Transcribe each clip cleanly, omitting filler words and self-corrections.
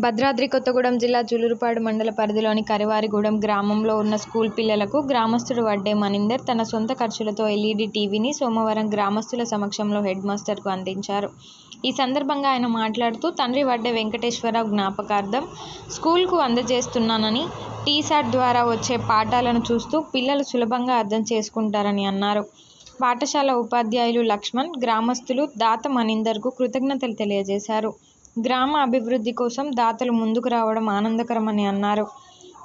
భద్రాద్రి కొత్తగూడెం జిల్లా జూలూరుపాడు మండల పరిధిలోని కరివారిగూడెం గ్రామంలో ఉన్న స్కూల్ పిల్లలకు గ్రామస్తుడు వడ్డే మణీందర్ తన సొంత ఖర్చులతో ఎల్ఈడీ టీవీని సోమవారం గ్రామస్తుల సమక్షంలో హెడ్ మాస్టర్కు అందించారు. ఈ సందర్భంగా ఆయన మాట్లాడుతూ తండ్రి వడ్డే వెంకటేశ్వరరావు జ్ఞాపకార్థం స్కూల్కు అందజేస్తున్నానని, టీశాట్ ద్వారా వచ్చే పాఠాలను చూస్తూ పిల్లలు సులభంగా అర్థం చేసుకుంటారని అన్నారు. పాఠశాల ఉపాధ్యాయులు లక్ష్మణ్, గ్రామస్తులు దాత మణీందర్కు కృతజ్ఞతలు తెలియజేశారు. గ్రామ అభివృద్ధి కోసం దాతలు ముందుకు రావడం ఆనందకరమని అన్నారు.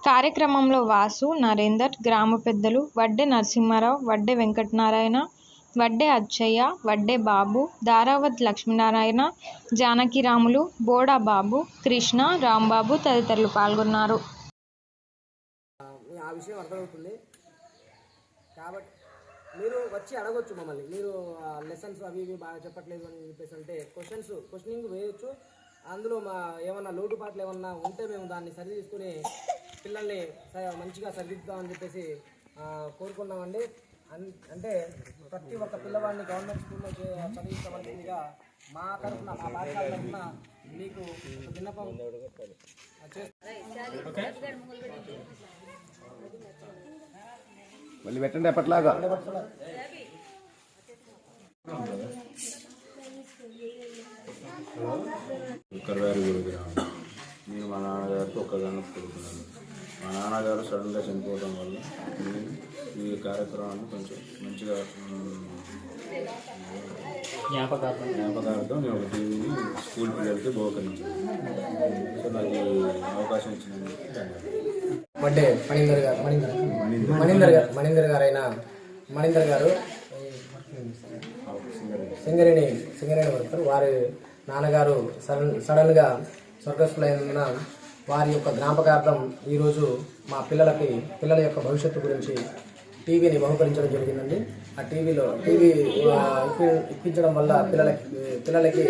కార్యక్రమంలో వాసు, నరేందర్, గ్రామ పెద్దలు వడ్డే నరసింహారావు, వడ్డే వెంకటనారాయణ, వడ్డే అచ్చయ్య, వడ్డే బాబు, దారావత్ లక్ష్మీనారాయణ, జానకిరాములు, బోడా బాబు, కృష్ణ, రాంబాబు తదితరులు పాల్గొన్నారు. ఆ విషయం అర్థమవుతుంది కాబట్టి మీరు వచ్చి అడగొచ్చు మమ్మల్ని. మీరు లెసన్స్ అవి ఇవి బాగా చెప్పట్లేదు అని చెప్పేసి అంటే క్వశ్చనింగ్ వేయొచ్చు. అందులో ఏమన్నా లోటుపాట్లు ఏమన్నా ఉంటే మేము దాన్ని సరి తీసుకుని పిల్లల్ని మంచిగా సరిదిద్దామని చెప్పేసి కోరుకున్నామండి. అంటే ప్రతి ఒక్క పిల్లవాడిని గవర్నమెంట్ స్కూల్లో చదివించవలసిందిగా మా తరఫున, మా పాఠశాల తరఫున మీకు విన్నపం మళ్ళీ పెట్టండి ఎప్పట్లాగా. కరివారిగూడెం గ్రామం. నేను మా నాన్నగారికి ఒక్కగానో కొడుకున్నాను. మా నాన్నగారు సడన్గా చనిపోవడం వల్ల నేను ఈ కార్యక్రమాన్ని కొంచెం మంచిగా జ్ఞాపకార్థం నేను ఒక టీవీని స్కూల్ పిల్లలకి బహుకరించాను. సో నాకు అవకాశం ఇచ్చినందుకు ధన్యవాదాలు. వడ్డే మణీందర్ గారు సింగరేణి వర్కర్. వారి నాన్నగారు సడన్గా స్వర్గస్థులైన వారి యొక్క జ్ఞాపకార్థం ఈరోజు మా పిల్లల యొక్క భవిష్యత్తు గురించి టీవీని బహుకరించడం జరిగిందండి. ఆ టీవీ ఇప్పించడం వల్ల పిల్లలకి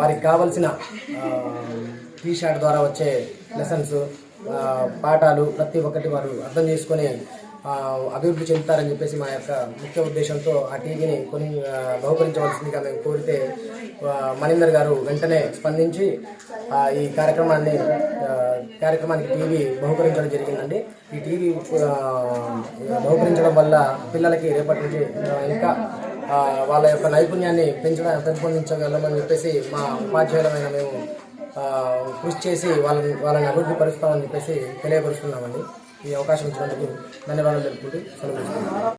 వారికి కావలసిన టీషాట్ ద్వారా వచ్చే లెసన్స్, పాఠాలు ప్రతి ఒక్కటి వారు అర్థం చేసుకొని అభివృద్ధి చెందుతారని చెప్పేసి మా యొక్క ముఖ్య ఉద్దేశంతో ఆ టీవీని బహుకరించవలసిందిగా మేము కోరితే మణీందర్ గారు వెంటనే స్పందించి ఈ కార్యక్రమానికి టీవీ బహుకరించడం జరిగిందండి. ఈ టీవీ బహుకరించడం వల్ల పిల్లలకి రేపటి నుంచి ఇంకా వాళ్ళ యొక్క నైపుణ్యాన్ని పెంపొందించగలమని చెప్పేసి మా ఉపాధ్యాయులమైన మేము కృషి చేసి వాళ్ళని అభివృద్ధి పరుస్తామని చెప్పేసి తెలియపరుస్తున్నామండి. ఈ అవకాశం ఇచ్చినందుకు ధన్యవాదాలు తెలుపుకుంటూ సెలవు.